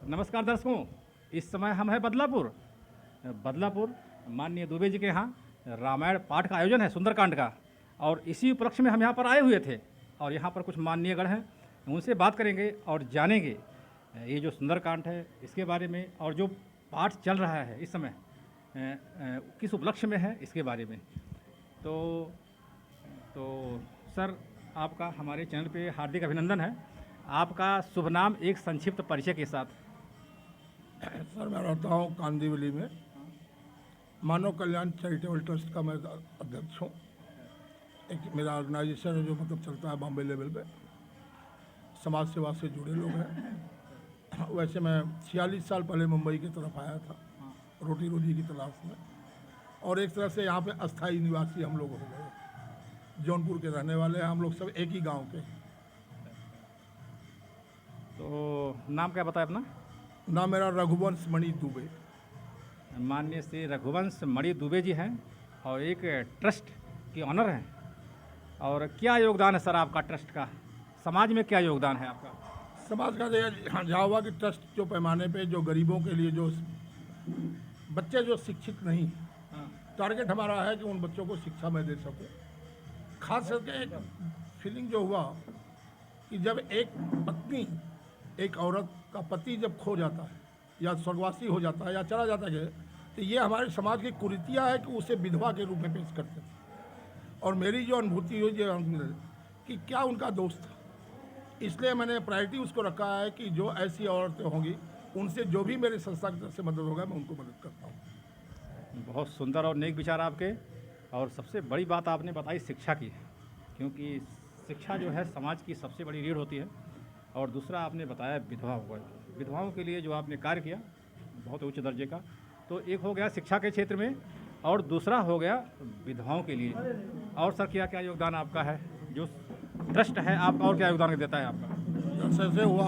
नमस्कार दर्शकों, इस समय हम हैं बदलापुर माननीय दुबे जी के यहाँ रामायण पाठ का आयोजन है सुंदरकांड का, और इसी उपलक्ष्य में हम यहाँ पर आए हुए थे और यहाँ पर कुछ माननीय गण हैं, उनसे बात करेंगे और जानेंगे ये जो सुंदरकांड है इसके बारे में, और जो पाठ चल रहा है इस समय किस उपलक्ष्य में है इसके बारे में। तो सर, आपका हमारे चैनल पे हार्दिक अभिनंदन है। आपका शुभ नाम एक संक्षिप्त परिचय के साथ। सर, मैं रहता हूँ कांदीवली में, मानव कल्याण चैरिटेबल ट्रस्ट का मैं अध्यक्ष हूँ। एक मेरा ऑर्गेनाइजेशन है जो मतलब चलता है बॉम्बे लेवल पे, समाज सेवा से जुड़े लोग हैं। वैसे मैं 46 साल पहले मुंबई की तरफ आया था रोटी रोजी की तलाश में, और एक तरह से यहाँ पे अस्थाई निवासी हम लोग हो गए। जौनपुर के रहने वाले हैं हम लोग, सब एक ही गांव के। तो नाम क्या बताया अपना? नाम मेरा रघुवंश मणि दुबे। माननीय श्री रघुवंश मणि दुबे जी हैं और एक ट्रस्ट के ऑनर हैं। और क्या योगदान है सर आपका ट्रस्ट का, समाज में क्या योगदान है आपका? समाज का जहाँ हुआ कि ट्रस्ट जो पैमाने पे जो गरीबों के लिए, जो बच्चे जो शिक्षित नहीं, टारगेट हमारा है कि उन बच्चों को शिक्षा मैं दे सकूं। खास करके एक फीलिंग जो हुआ कि जब एक पत्नी, एक औरत का पति जब खो जाता है या स्वर्गवासी हो जाता है या चला जाता है, तो ये हमारे समाज की कुरीतियाँ है कि उसे विधवा के रूप में पेश करते थे। और मेरी जो अनुभूति हुई कि क्या उनका दोस्त था, इसलिए मैंने प्रायोरिटी उसको रखा है कि जो ऐसी औरतें होंगी उनसे जो भी मेरी संस्था की तरफ से मदद होगा मैं उनको मदद करता हूँ। बहुत सुंदर और नेक विचार आपके। और सबसे बड़ी बात आपने बताई शिक्षा की, क्योंकि शिक्षा जो है समाज की सबसे बड़ी रीढ़ होती है। और दूसरा आपने बताया विधवाओं को, विधवाओं के लिए जो आपने कार्य किया बहुत उच्च दर्जे का। तो एक हो गया शिक्षा के क्षेत्र में और दूसरा हो गया विधवाओं के लिए। और सर क्या क्या योगदान आपका है जो ट्रस्ट है, आप और क्या योगदान देता है आपका? जैसे ऐसे हुआ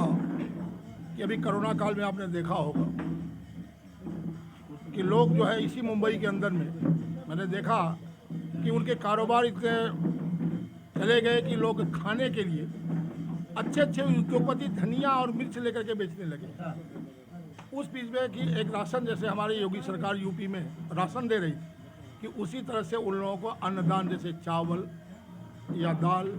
कि अभी कोरोना काल में आपने देखा होगा कि लोग जो है इसी मुंबई के अंदर में मैंने देखा कि उनके कारोबार इतने चले गए कि लोग खाने के लिए अच्छे अच्छे उद्योगपति धनिया और मिर्च लेकर के बेचने लगे। उस बीच में कि एक राशन, जैसे हमारी योगी सरकार यूपी में राशन दे रही थी, कि उसी तरह से उन लोगों को अन्नदान जैसे चावल या दाल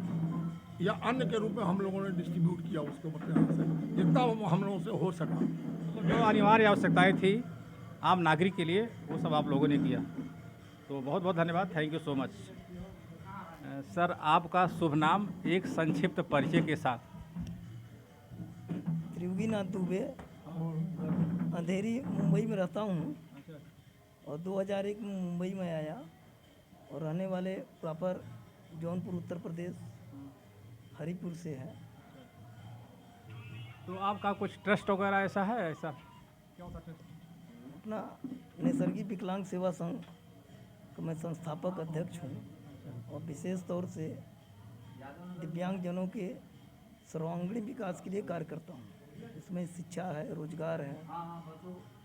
या अन्न के रूप में हम लोगों ने डिस्ट्रीब्यूट किया उसको, मतलब से जितना हम लोगों से हो सका। मतलब जो अनिवार्य आवश्यकताएं थी आम नागरिक के लिए वो सब आप लोगों ने किया। तो बहुत बहुत धन्यवाद, thank you so much. Sir आपका शुभ नाम एक संक्षिप्त परिचय के साथ। त्रियोगीनाथ दुबे, अंधेरी मुंबई में रहता हूँ और 2001 में मुंबई में आया और रहने वाले प्रॉपर जौनपुर उत्तर प्रदेश हरिपुर से है। तो आपका कुछ ट्रस्ट वगैरह ऐसा है? ऐसा क्या होता है? अपना नैसर्गिक विकलांग सेवा संघ का मैं संस्थापक अध्यक्ष हूँ और विशेष तौर से दिव्यांगजनों के सर्वांगीण विकास के लिए कार्य करता हूँ। इसमें शिक्षा है, रोजगार है,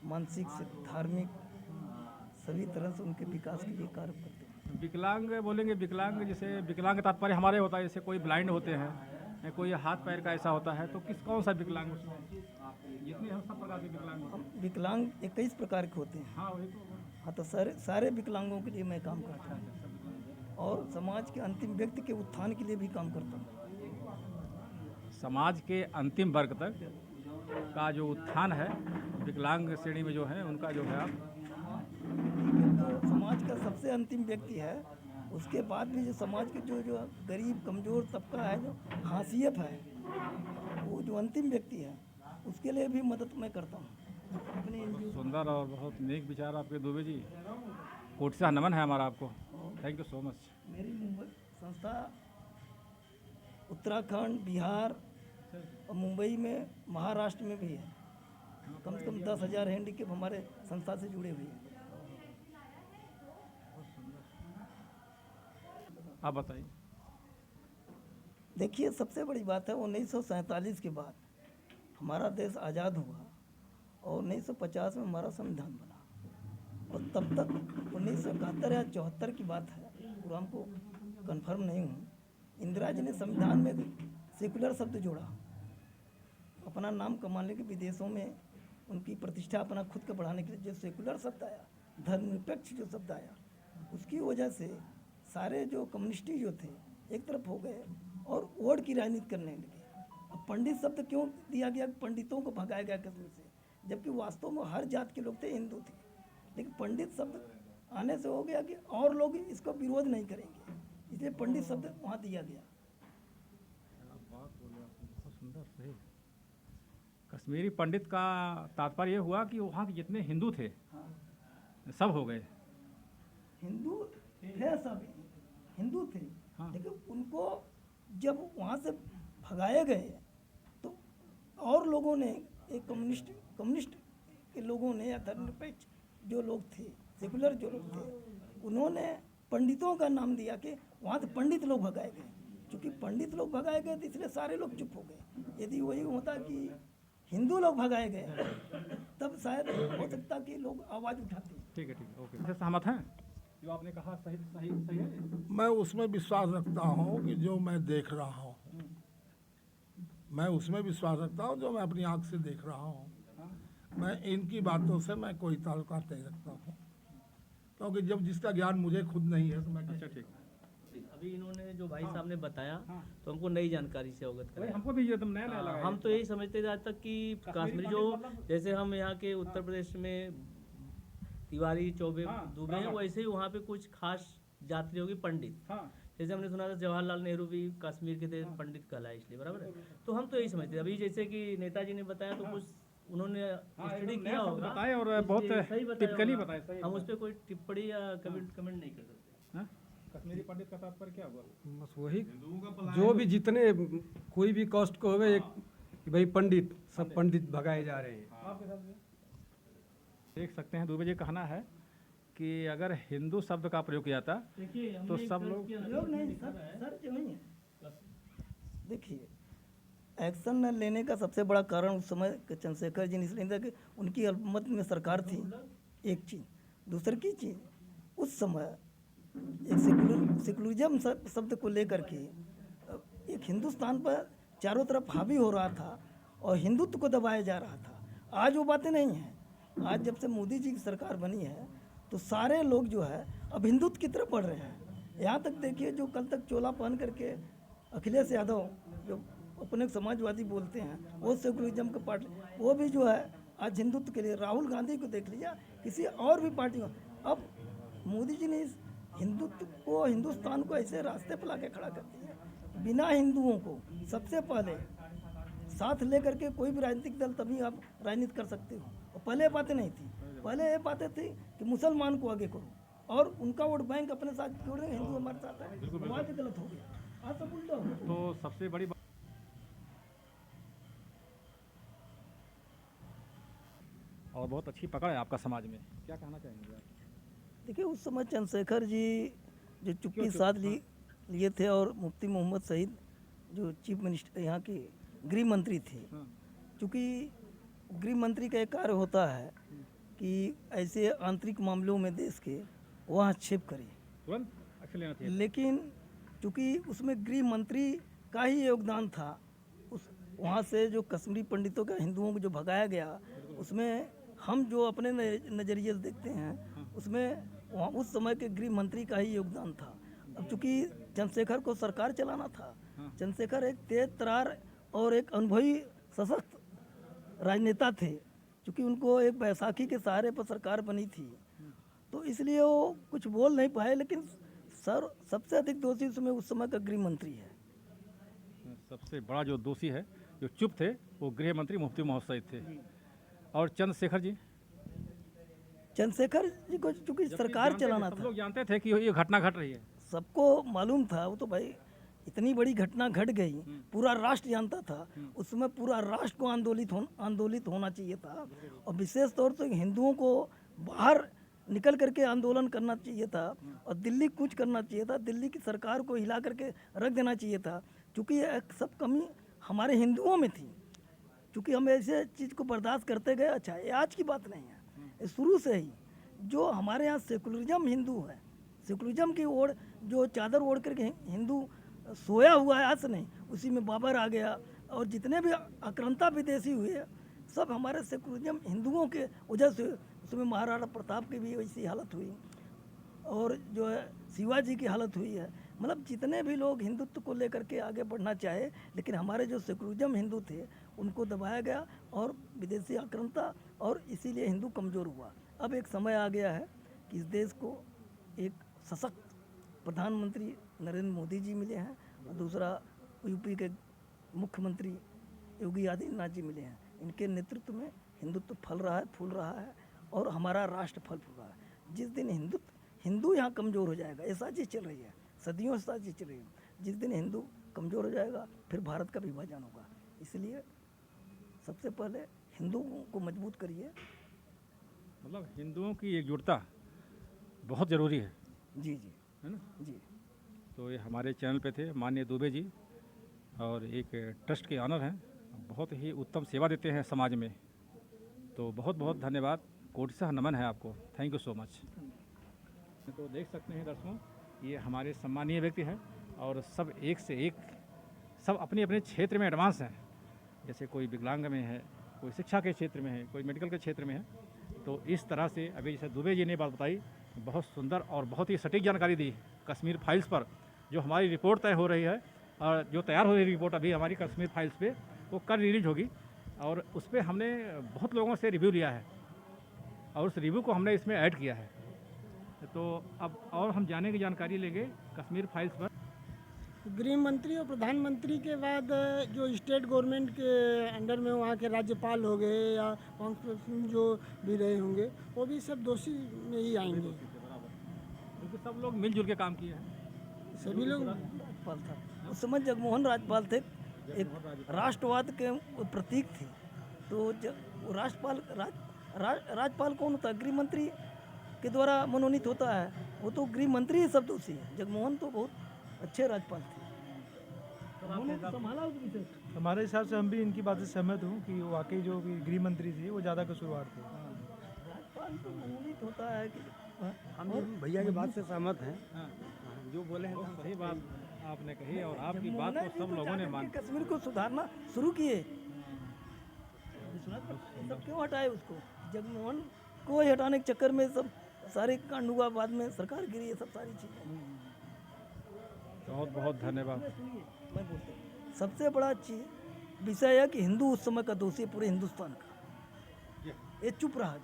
मानसिक से धार्मिक सभी तरह से उनके विकास के लिए कार्य करते हैं। विकलांग बोलेंगे, विकलांग जैसे विकलांग तात्पर्य हमारे होता है जैसे कोई ब्लाइंड होते हैं, कोई हाथ पैर का ऐसा होता है, तो किस कौन सा विकलांग उसमें? जितने हम सब प्रकार के विकलांग होते हैं। विकलांग 21 प्रकार के होते हैं। हाँ वही तो। हाँ, तो सारे विकलांगों के लिए मैं काम करता हूँ और समाज के अंतिम व्यक्ति के उत्थान के लिए भी काम करता हूँ। समाज के अंतिम वर्ग तक का जो उत्थान है विकलांग श्रेणी में जो है उनका जो है आप तो समाज का सबसे अंतिम व्यक्ति है, उसके बाद भी जो समाज के जो गरीब कमज़ोर तबका है, जो हाशिए है, वो जो अंतिम व्यक्ति है उसके लिए भी मदद मैं करता हूँ अपने NGO। सुंदर और बहुत नेक विचार आपके दुबे जी, कोटि से नमन है हमारा आपको, थैंक यू सो मच। मेरी मुंबई संस्था उत्तराखंड, बिहार और मुंबई में, महाराष्ट्र में भी है। कम से कम 10,000 हैंडीकैप हमारे संस्था से जुड़े हुए हैं। आप बताइए। देखिए, सबसे बड़ी बात है 1947 के बाद हमारा देश आज़ाद हुआ और 1950 में हमारा संविधान बना और तब तक 1971 या 74 की बात है, पूरा हमको कंफर्म नहीं हूँ, इंदिरा जी ने संविधान में सेकुलर शब्द जोड़ा। अपना नाम कमाने के विदेशों में उनकी प्रतिष्ठा अपना खुद का बढ़ाने के लिए जो सेकुलर शब्द आया, धर्मनिरपेक्ष जो शब्द आया, उसकी वजह से सारे जो कम्युनिस्टी जो थे एक तरफ हो गए और वोट की राजनीति करने लगे। अब पंडित शब्द क्यों दिया गया? पंडितों को भगाया गया कश्मीर से, जबकि वास्तव में हर जात के लोग थे, हिंदू थे, लेकिन पंडित शब्द आने से हो गया कि और लोग इसको विरोध नहीं करेंगे, इसलिए पंडित शब्द वहाँ दिया गया। बहुत सुंदर, सही। कश्मीरी पंडित का तात्पर्य ये हुआ कि वहाँ के जितने हिंदू थे सब हो गए। हिंदू थे, सब हिंदू थे, हाँ। लेकिन उनको जब वहाँ से भगाए गए तो और लोगों ने, एक कम्युनिस्ट के लोगों ने या धर्मनिरपेक्ष जो लोग थे, सेकुलर जो लोग थे, उन्होंने पंडितों का नाम दिया कि वहाँ से पंडित लोग भगाए गए। चूँकि पंडित लोग भगाए गए तो इसलिए सारे लोग चुप हो गए। यदि वही होता कि हिंदू लोग भगाए गए तब शायद हो सकता कि लोग आवाज़ उठाते। ठीक है, ओके, इससे सहमत हैं जो आपने कहा? सही सही सही है। मैं उसमें विश्वास रखता हूँ कि जो मैं देख रहा हूँ, मैं उसमें विश्वास रखता हूँ जो मैं अपनी आँख से देख रहा हूँ। मैं इनकी बातों से मैं कोई ताल्लुकात नहीं रखता हूँ, क्योंकि जब जिसका ज्ञान मुझे खुद नहीं है तो मैं अच्छा, ठीक। अभी इन्होंने जो भाई साहब ने बताया तो हमको नई जानकारी से अवगत वही कराया। हमको भी एकदम नया नया लगा। हम तो यही समझते थे आज तक कि कश्मीरी जो, जैसे हम यहाँ के उत्तर प्रदेश में तिवारी, चौबे, दुबे हैं, वैसे ही वहाँ पे कुछ खास जाति होगी पंडित। हाँ, जैसे हमने सुना था जवाहरलाल नेहरू भी कश्मीर के थे, पंडित कहलाए इसलिए, बराबर है। तो हम तो यही समझते थे। अभी जैसे कि नेताजी ने बताया तो कुछ उन्होंने स्टडी किया होगा, बताए और बहुत सही बताया टिपिकली होगा। बताए, सही हम उस पर कोई टिप्पणी या कमेंट नहीं कर सकते। हाँ? कश्मीरी पंडित का तात्पर्य क्या हुआ? बस वही जो भी जितने कोई भी कास्ट को होवे एक कि भाई पंडित सब पंडित भगाए जा रहे हैं। आपके हिसाब से देख सकते हैं दुबे जी का कहना है कि अगर हिंदू शब्द का प्रयोग किया जाता तो सब लोग योग नहीं सर जो नहीं है। देखिए एक्शन न लेने का सबसे बड़ा कारण उस समय के चंद्रशेखर जी ने इसलिए था कि उनकी अल्पमत में सरकार थी, एक चीज़। दूसरी की चीज़ उस समय एक सेकुलरिज्म शब्द को लेकर के एक हिंदुस्तान पर चारों तरफ हावी हो रहा था और हिंदुत्व को दबाया जा रहा था। आज वो बातें नहीं हैं। आज जब से मोदी जी की सरकार बनी है तो सारे लोग जो है अब हिंदुत्व की तरफ बढ़ रहे हैं। यहाँ तक देखिए जो कल तक चोला पहन करके अखिलेश यादव जो अपने समाजवादी बोलते हैं वो सेकुलरिज्म का पार्टी, वो भी जो है आज हिंदुत्व के लिए। राहुल गांधी को देख लीजिए, किसी और भी पार्टी को। अब मोदी जी ने इस हिंदुत्व को, हिंदुस्तान को ऐसे रास्ते पर ला के खड़ा कर दिया। बिना हिंदुओं को सबसे पहले साथ लेकर के कोई भी राजनीतिक दल तभी आप राजनीति कर सकते हो। और पहले ये बातें नहीं थी। पहले ये बातें थी कि मुसलमान को आगे करो और उनका वोट बैंक अपने साथ जोड़ रहे, हिंदू हमारे साथ है। वहाँ से गलत हो गया, आज सब उल्टा हो गया। तो सबसे बड़ी बात और बहुत अच्छी पकड़ है आपका समाज में, क्या कहना चाहेंगे आप? देखिए उस समय चंद्रशेखर जी जो चुप्पी साध लिए थे और मुफ्ती मोहम्मद सईद जो चीफ मिनिस्टर यहाँ के गृह मंत्री थे, चूँकि गृह मंत्री का एक कार्य होता है कि ऐसे आंतरिक मामलों में देश के वह हस्तक्षेप करे, तुरंत एक्शन लेना चाहिए। लेकिन चूँकि उसमें गृह मंत्री का ही योगदान था। उस वहाँ से जो कश्मीरी पंडितों का हिंदुओं को जो भगाया गया, उसमें हम जो अपने नज़रिए से देखते हैं उसमें वहाँ उस समय के गृह मंत्री का ही योगदान था। अब चूँकि चंद्रशेखर को सरकार चलाना था, चंद्रशेखर एक तेज तरार और एक अनुभवी सशक्त राजनेता थे। चूँकि उनको एक बैसाखी के सहारे पर सरकार बनी थी तो इसलिए वो कुछ बोल नहीं पाए, लेकिन सर सबसे अधिक दोषी उसमें उस समय का गृह मंत्री है। सबसे बड़ा जो दोषी है जो चुप थे वो गृह मंत्री मुफ्ती मोहम्मद सईद थे। और चंद्रशेखर जी को चूँकि सरकार चलाना सब था, लोग जानते थे कि ये घटना घट रही है। सबको मालूम था। वो तो भाई इतनी बड़ी घटना घट गई, पूरा राष्ट्र जानता था। उसमें पूरा राष्ट्र को आंदोलित होना चाहिए था और विशेष तौर से हिंदुओं को बाहर निकल करके आंदोलन करना चाहिए था और दिल्ली कूच करना चाहिए था। दिल्ली की सरकार को हिला करके रख देना चाहिए था, क्योंकि सब कमी हमारे हिंदुओं में थी। क्योंकि हम ऐसे चीज़ को बर्दाश्त करते गए। अच्छा, ये आज की बात नहीं है, ये शुरू से ही जो हमारे यहाँ सेकुलरिज्म हिंदू है, सेकुलरिज्म की ओर जो चादर ओढ़ करके हिंदू सोया हुआ है, आज से नहीं, उसी में बाबर आ गया और जितने भी आक्रांता विदेशी हुए सब हमारे सेकुलरिज्म हिंदुओं के वजह से। उसमें महाराणा प्रताप की भी वैसी हालत हुई और जो है शिवाजी की हालत हुई है। मतलब जितने भी लोग हिंदुत्व को लेकर के आगे बढ़ना चाहे, लेकिन हमारे जो सेकुलरिज्म हिंदू थे उनको दबाया गया और विदेशी आक्रांता, और इसीलिए हिंदू कमज़ोर हुआ। अब एक समय आ गया है कि इस देश को एक सशक्त प्रधानमंत्री नरेंद्र मोदी जी मिले हैं और दूसरा यूपी के मुख्यमंत्री योगी आदित्यनाथ जी मिले हैं। इनके नेतृत्व में हिंदुत्व फल रहा है, फूल रहा है और हमारा राष्ट्र फल फूल रहा है। जिस दिन हिंदू यहाँ कमज़ोर हो जाएगा, ऐसा चीज़ चल रही है, सदियों से चीज़ चल रही है। जिस दिन हिंदू कमज़ोर हो जाएगा फिर भारत का विभाजन होगा। इसलिए सबसे पहले हिंदुओं को मजबूत करिए। मतलब हिंदुओं की एकजुटता बहुत ज़रूरी है। जी जी है ना? जी। तो ये हमारे चैनल पे थे माननीय दुबे जी और एक ट्रस्ट के ऑनर हैं, बहुत ही उत्तम सेवा देते हैं समाज में। तो बहुत बहुत धन्यवाद, कोटिशः नमन है आपको। Thank you so much. तो देख सकते हैं दर्शकों, ये हमारे सम्मानीय व्यक्ति हैं और सब एक से एक, सब अपने अपने क्षेत्र में एडवांस हैं। जैसे कोई विकलांग में है, कोई शिक्षा के क्षेत्र में है, कोई मेडिकल के क्षेत्र में है। तो इस तरह से अभी जैसे दुबे जी ने बात बताई, बहुत सुंदर और बहुत ही सटीक जानकारी दी कश्मीर फाइल्स पर। जो हमारी रिपोर्ट तय हो रही है और जो तैयार हो रही है रिपोर्ट अभी हमारी कश्मीर फाइल्स पे, वो कल रिलीज होगी और उस पर हमने बहुत लोगों से रिव्यू लिया है और उस रिव्यू को हमने इसमें ऐड किया है। तो अब और हम जाने की जानकारी लेंगे कश्मीर फाइल्स पर। गृह मंत्री और प्रधानमंत्री के बाद जो स्टेट गवर्नमेंट के अंडर में वहाँ के राज्यपाल हो गए या कांग्रेस जो भी रहे होंगे, वो भी सब दोषी में ही आएंगे। क्योंकि सब लोग मिलजुल के काम किए हैं। सभी लोग राज्यपाल था उस समय जगमोहन राज्यपाल थे, एक राष्ट्रवाद के वो प्रतीक थे। तो वो राज्यपाल कौन होता है? गृह मंत्री के द्वारा मनोनीत होता है, वो तो गृह मंत्री ही शब्दों से है। जगमोहन तो बहुत अच्छे राज्यपाल थे। उन्होंने संभाला उस विषय को। हमारे हिसाब से हम भी इनकी बात से सहमत हूँ कि वाकई जो भी गृह मंत्री थे वो ज़्यादा कसूरवार थे। राज्यपाल तो मनोनीत होता है कि हम भैया की बात से सहमत हैं। जो बोले हैं बहुत सही बात आपने कही और आपकी बात जगमोहन को जी सब तो लोगों ने जाकर मान के कश्मीर को सुधारना शुरू किए। विश्वनाथ प्रताप सब क्यों हटाए उसको? जगमोहन को ही हटाने के चक्कर में सब सारे कांड हुआ, बाद में सरकार गिरी, ये सब सारी चीजें। बहुत बहुत धन्यवाद। सुनिए, मैं बोलता हूँ, सबसे बड़ा चीज विषय है कि हिंदू उस समय का दोषी है पूरे हिंदुस्तान का। ये चुप रहा जो।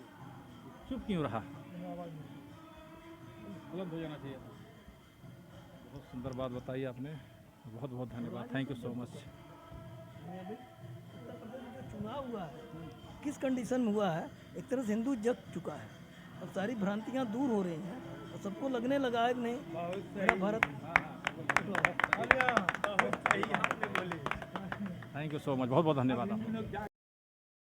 चुप क्यों रहा? बुलंद हो जाना चाहिए था। बहुत सुंदर बात बताई आपने, बहुत बहुत धन्यवाद। Thank you so much. Uttar Pradesh में जो चुनाव हुआ है किस कंडीशन में हुआ है? एक तरह से हिंदू जग चुका है, अब सारी भ्रांतियां दूर हो रही हैं और सबको लगने लगा है कि नहीं मेरा Bharat. Thank you so much, बहुत बहुत धन्यवाद आपका।